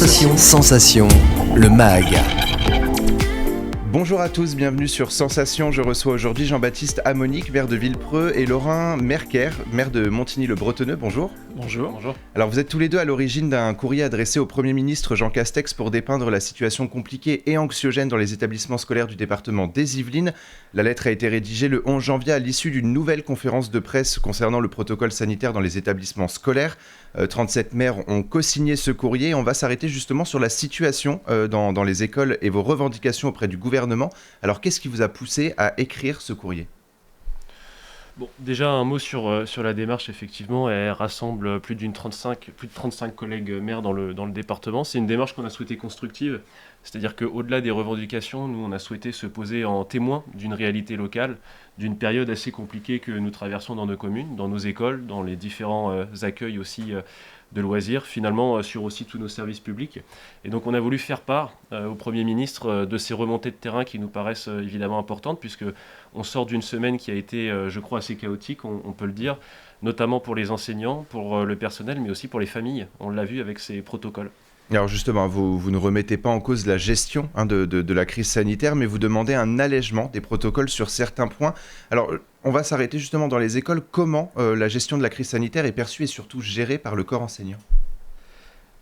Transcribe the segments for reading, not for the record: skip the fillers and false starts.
Sensation, le MAG. Bonjour à tous, bienvenue sur Sensation. Je reçois aujourd'hui Jean-Baptiste Amonique, maire de Villepreux, et Laurent Merker, maire de Montigny-le-Bretonneux. Bonjour. Bonjour. Alors vous êtes tous les deux à l'origine d'un courrier adressé au Premier ministre Jean Castex pour dépeindre la situation compliquée et anxiogène dans les établissements scolaires du département des Yvelines. La lettre a été rédigée le 11 janvier à l'issue d'une nouvelle conférence de presse concernant le protocole sanitaire dans les établissements scolaires. 37 maires ont co-signé ce courrier. On va s'arrêter justement sur la situation dans les écoles et vos revendications auprès du gouvernement. Alors qu'est-ce qui vous a poussé à écrire ce courrier ? Bon, déjà un mot sur la démarche, effectivement, elle rassemble plus de 35 collègues maires dans le département. C'est une démarche qu'on a souhaité constructive, c'est-à-dire qu'au-delà des revendications, nous on a souhaité se poser en témoin d'une réalité locale, d'une période assez compliquée que nous traversons dans nos communes, dans nos écoles, dans les différents accueils aussi de loisirs, finalement sur aussi tous nos services publics. Et donc on a voulu faire part au Premier ministre de ces remontées de terrain qui nous paraissent évidemment importantes, puisque on sort d'une semaine qui a été, je crois, assez chaotique, on peut le dire, notamment pour les enseignants, pour le personnel, mais aussi pour les familles. On l'a vu avec ces protocoles. Alors justement, vous ne remettez pas en cause la gestion de la crise sanitaire, mais vous demandez un allègement des protocoles sur certains points. Alors, on va s'arrêter justement dans les écoles. Comment la gestion de la crise sanitaire est perçue et surtout gérée par le corps enseignant ?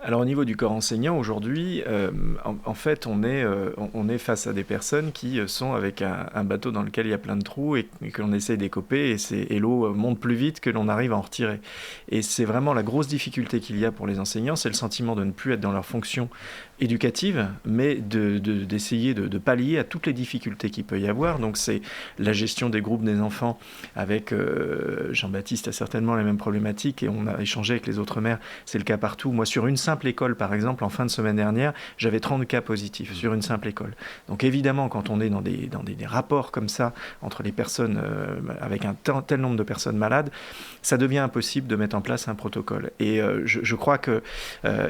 Alors au niveau du corps enseignant, aujourd'hui, en fait, on est face à des personnes qui sont avec un bateau dans lequel il y a plein de trous et que l'on essaie d'écoper et l'eau monte plus vite que l'on arrive à en retirer. Et c'est vraiment la grosse difficulté qu'il y a pour les enseignants, c'est le sentiment de ne plus être dans leur fonction éducative, mais d'essayer de pallier à toutes les difficultés qu'il peut y avoir. Donc c'est la gestion des groupes des enfants avec Jean-Baptiste a certainement les mêmes problématiques et on a échangé avec les autres maires, c'est le cas partout. Moi, sur une simple école, par exemple, en fin de semaine dernière, j'avais 30 cas positifs sur une simple école. Donc évidemment, quand on est dans des rapports comme ça entre les personnes avec un tel nombre de personnes malades, ça devient impossible de mettre en place un protocole. Et je crois que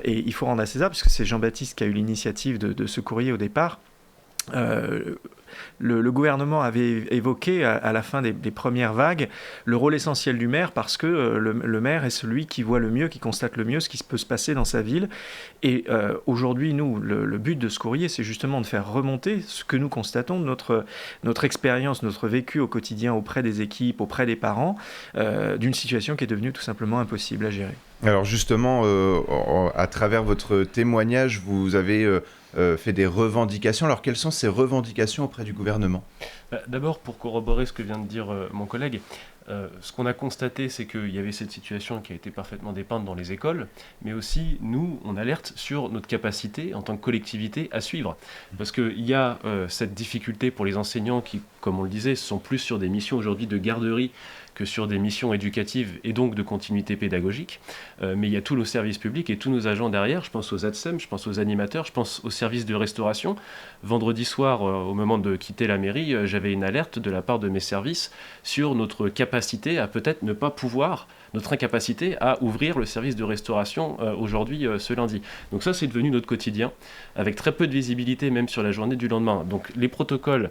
et il faut rendre à César, puisque c'est Jean-Baptiste qui a eu l'initiative de ce courrier au départ. Le gouvernement avait évoqué à la fin des premières vagues le rôle essentiel du maire, parce que le maire est celui qui voit le mieux, qui constate le mieux ce qui peut se passer dans sa ville. Et aujourd'hui, nous, le but de ce courrier, c'est justement de faire remonter ce que nous constatons, notre expérience, notre vécu au quotidien auprès des équipes, auprès des parents, d'une situation qui est devenue tout simplement impossible à gérer. Alors justement, à travers votre témoignage, vous avez fait des revendications. Alors quelles sont ces revendications auprès du gouvernement ? D'abord, pour corroborer ce que vient de dire mon collègue, ce qu'on a constaté, c'est qu'il y avait cette situation qui a été parfaitement dépeinte dans les écoles, mais aussi, nous, on alerte sur notre capacité, en tant que collectivité, à suivre. Parce qu'il y a cette difficulté pour les enseignants qui, comme on le disait, sont plus sur des missions aujourd'hui de garderie que sur des missions éducatives et donc de continuité pédagogique. Mais il y a tous nos services publics et tous nos agents derrière. Je pense aux ATSEM, je pense aux animateurs, je pense aux services de restauration. Vendredi soir, au moment de quitter la mairie, j'avais une alerte de la part de mes services sur notre capacité à peut-être ne pas pouvoir, notre incapacité à ouvrir le service de restauration aujourd'hui, ce lundi. Donc ça, c'est devenu notre quotidien, avec très peu de visibilité même sur la journée du lendemain. Donc les protocoles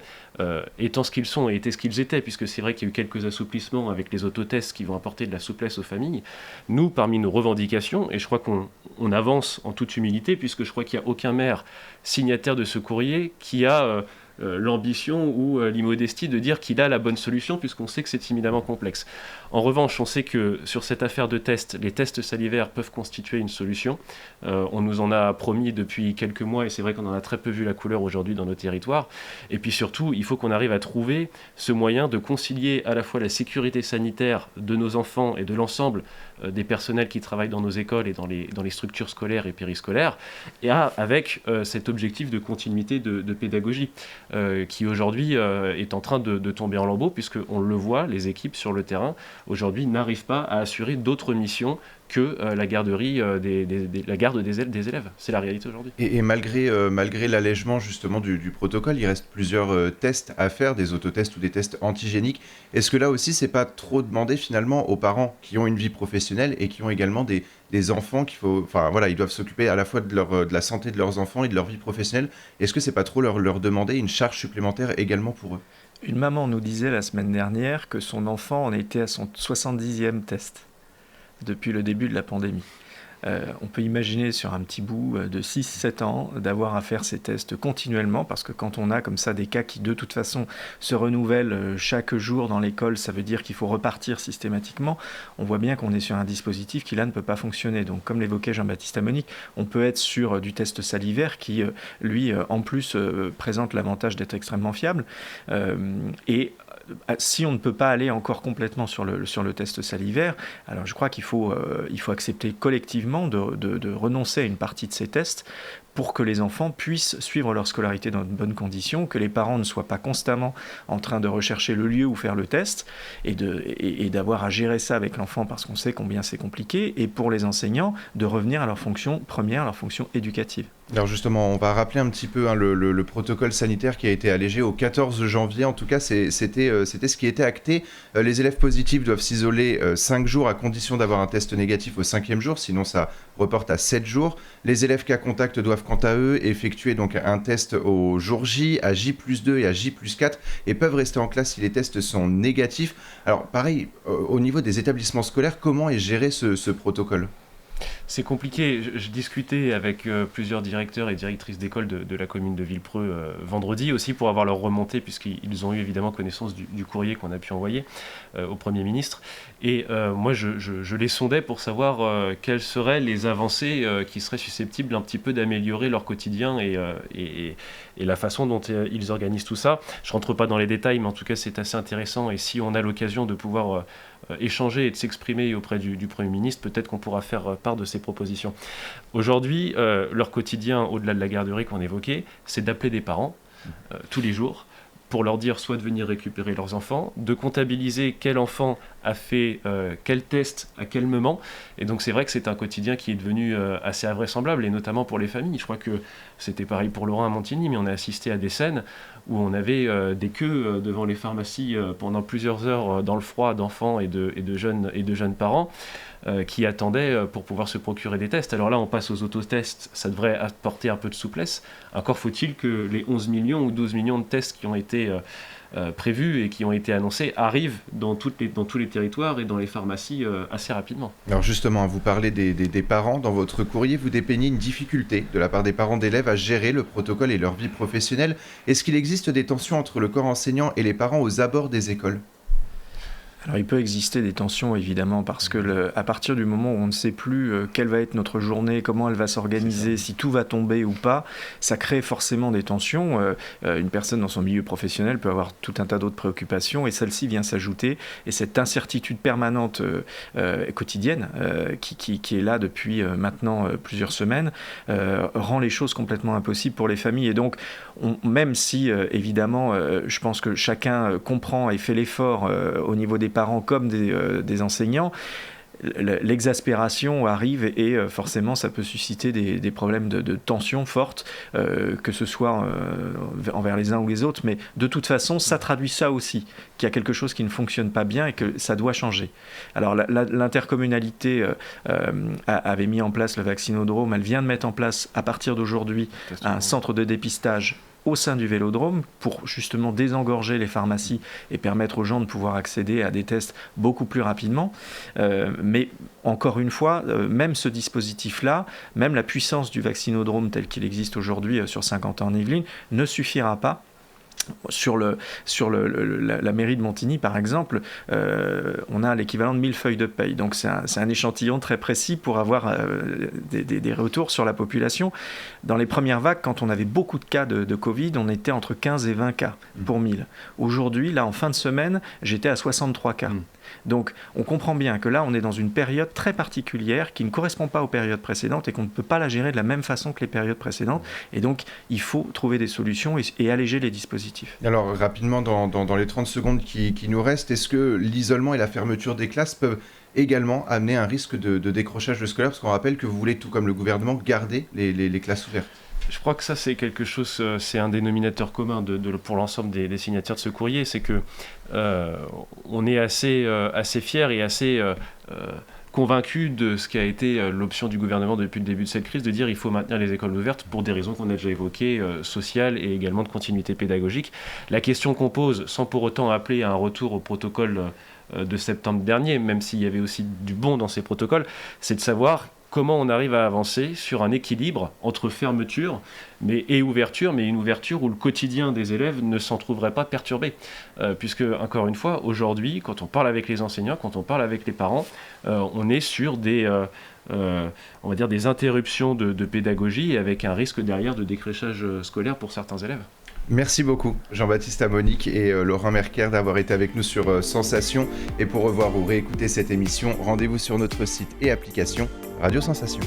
étant ce qu'ils sont et étaient ce qu'ils étaient, puisque c'est vrai qu'il y a eu quelques assouplissements avec les autotests qui vont apporter de la souplesse aux familles, nous, parmi nos revendications, et je crois qu'on avance en toute humilité, puisque je crois qu'il n'y a aucun maire signataire de ce courrier qui a l'ambition ou l'immodestie de dire qu'il a la bonne solution, puisqu'on sait que c'est timidement complexe. En revanche, on sait que sur cette affaire de tests, les tests salivaires peuvent constituer une solution. On nous en a promis depuis quelques mois, et c'est vrai qu'on en a très peu vu la couleur aujourd'hui dans nos territoires. Et puis surtout, il faut qu'on arrive à trouver ce moyen de concilier à la fois la sécurité sanitaire de nos enfants et de l'ensemble des personnels qui travaillent dans nos écoles et dans les structures scolaires et périscolaires, et avec cet objectif de continuité de pédagogie qui aujourd'hui est en train de tomber en lambeaux, puisqu'on le voit, les équipes sur le terrain aujourd'hui n'arrivent pas à assurer d'autres missions que la garderie, la garde des élèves. C'est la réalité aujourd'hui. Et malgré l'allègement justement du protocole, il reste plusieurs tests à faire, des autotests ou des tests antigéniques. Est-ce que là aussi, c'est pas trop demandé finalement aux parents qui ont une vie professionnelle et qui ont également des enfants ils doivent s'occuper à la fois de la santé de leurs enfants et de leur vie professionnelle. Est-ce que c'est pas trop leur demander une charge supplémentaire également pour eux ? Une maman nous disait la semaine dernière que son enfant en était à son 70e test depuis le début de la pandémie. On peut imaginer sur un petit bout de 6-7 ans d'avoir à faire ces tests continuellement, parce que quand on a comme ça des cas qui de toute façon se renouvellent chaque jour dans l'école, ça veut dire qu'il faut repartir systématiquement. On voit bien qu'on est sur un dispositif qui là ne peut pas fonctionner. Donc comme l'évoquait Jean-Baptiste Amonique, on peut être sur du test salivaire qui lui en plus présente l'avantage d'être extrêmement fiable. Et si on ne peut pas aller encore complètement sur le test salivaire, alors je crois qu'il faut accepter collectivement de renoncer à une partie de ces tests pour que les enfants puissent suivre leur scolarité dans de bonnes conditions, que les parents ne soient pas constamment en train de rechercher le lieu où faire le test et d'avoir à gérer ça avec l'enfant parce qu'on sait combien c'est compliqué, et pour les enseignants de revenir à leur fonction première, leur fonction éducative. Alors justement, on va rappeler un petit peu le protocole sanitaire qui a été allégé au 14 janvier. En tout cas, c'était ce qui était acté. Les élèves positifs doivent s'isoler 5 jours à condition d'avoir un test négatif au 5e jour, sinon ça reporte à 7 jours. Les élèves cas contact doivent quant à eux effectuer donc un test au jour J, à J+2 et à J+4 et peuvent rester en classe si les tests sont négatifs. Alors pareil, au niveau des établissements scolaires, comment est géré ce protocole ? C'est compliqué. Je discutais avec plusieurs directeurs et directrices d'école de la commune de Villepreux vendredi aussi pour avoir leur remontée, puisqu'ils ont eu évidemment connaissance du courrier qu'on a pu envoyer au Premier ministre. Et moi, je les sondais pour savoir quelles seraient les avancées qui seraient susceptibles un petit peu d'améliorer leur quotidien et la façon dont ils organisent tout ça. Je ne rentre pas dans les détails, mais en tout cas, c'est assez intéressant. Et si on a l'occasion de pouvoir échanger et de s'exprimer auprès du Premier ministre, peut-être qu'on pourra faire part de ces propositions. Aujourd'hui, leur quotidien, au-delà de la garderie qu'on évoquait, c'est d'appeler des parents tous les jours pour leur dire soit de venir récupérer leurs enfants, de comptabiliser quel enfant a fait quel test à quel moment. Et donc c'est vrai que c'est un quotidien qui est devenu assez invraisemblable, et notamment pour les familles. Je crois que c'était pareil pour Laurent à Montigny, mais on a assisté à des scènes où on avait des queues devant les pharmacies pendant plusieurs heures dans le froid d'enfants et de jeunes parents qui attendaient pour pouvoir se procurer des tests. Alors là, on passe aux autotests, ça devrait apporter un peu de souplesse. Encore faut-il que les 11 millions ou 12 millions de tests qui ont été prévus et qui ont été annoncés arrivent dans tous les territoires et dans les pharmacies assez rapidement. Alors justement, vous parlez des parents. Dans votre courrier, vous dépeignez une difficulté de la part des parents d'élèves à gérer le protocole et leur vie professionnelle. Est-ce qu'il existe des tensions entre le corps enseignant et les parents aux abords des écoles ? Alors il peut exister des tensions évidemment, parce que à partir du moment où on ne sait plus quelle va être notre journée, comment elle va s'organiser, si tout va tomber ou pas, ça crée forcément des tensions. Une personne dans son milieu professionnel peut avoir tout un tas d'autres préoccupations, et celle-ci vient s'ajouter, et cette incertitude permanente quotidienne qui est là depuis maintenant plusieurs semaines rend les choses complètement impossibles pour les familles. Et donc même si évidemment je pense que chacun comprend et fait l'effort au niveau des parents comme des enseignants, l'exaspération arrive et forcément ça peut susciter des problèmes de tension forte, que ce soit envers les uns ou les autres, mais de toute façon ça traduit ça aussi, qu'il y a quelque chose qui ne fonctionne pas bien et que ça doit changer. Alors l'intercommunalité avait mis en place le vaccinodrome, elle vient de mettre en place à partir d'aujourd'hui un centre de dépistage au sein du Vélodrome pour justement désengorger les pharmacies et permettre aux gens de pouvoir accéder à des tests beaucoup plus rapidement. Mais encore une fois, même ce dispositif-là, même la puissance du vaccinodrome tel qu'il existe aujourd'hui sur Saint-Quentin-en-Yvelines ne suffira pas. Sur la mairie de Montigny, par exemple, on a l'équivalent de 1000 feuilles de paye. Donc c'est un échantillon très précis pour avoir des retours sur la population. Dans les premières vagues, quand on avait beaucoup de cas de Covid, on était entre 15 et 20 cas pour 1000. Aujourd'hui, là, en fin de semaine, j'étais à 63 cas. Donc on comprend bien que là, on est dans une période très particulière qui ne correspond pas aux périodes précédentes et qu'on ne peut pas la gérer de la même façon que les périodes précédentes. Et donc, il faut trouver des solutions et alléger les dispositifs. Alors, rapidement, dans les 30 secondes qui nous restent, est-ce que l'isolement et la fermeture des classes peuvent également amener un risque de décrochage scolaire ? Parce qu'on rappelle que vous voulez, tout comme le gouvernement, garder les classes ouvertes. Je crois que ça, c'est quelque chose, c'est un dénominateur commun pour l'ensemble des signataires de ce courrier, c'est que on est assez fiers et assez convaincus de ce qui a été l'option du gouvernement depuis le début de cette crise, de dire il faut maintenir les écoles ouvertes pour des raisons qu'on a déjà évoquées, sociales et également de continuité pédagogique. La question qu'on pose, sans pour autant appeler à un retour au protocole de septembre dernier, même s'il y avait aussi du bon dans ces protocoles, c'est de savoir comment on arrive à avancer sur un équilibre entre fermeture et ouverture, mais une ouverture où le quotidien des élèves ne s'en trouverait pas perturbé. Puisque, encore une fois, aujourd'hui, quand on parle avec les enseignants, quand on parle avec les parents, on est sur on va dire des interruptions de pédagogie et avec un risque derrière de décrochage scolaire pour certains élèves. Merci beaucoup Jean-Baptiste Amonique et Laurent Merker d'avoir été avec nous sur Sensation. Et pour revoir ou réécouter cette émission, rendez-vous sur notre site et application Radio Sensation.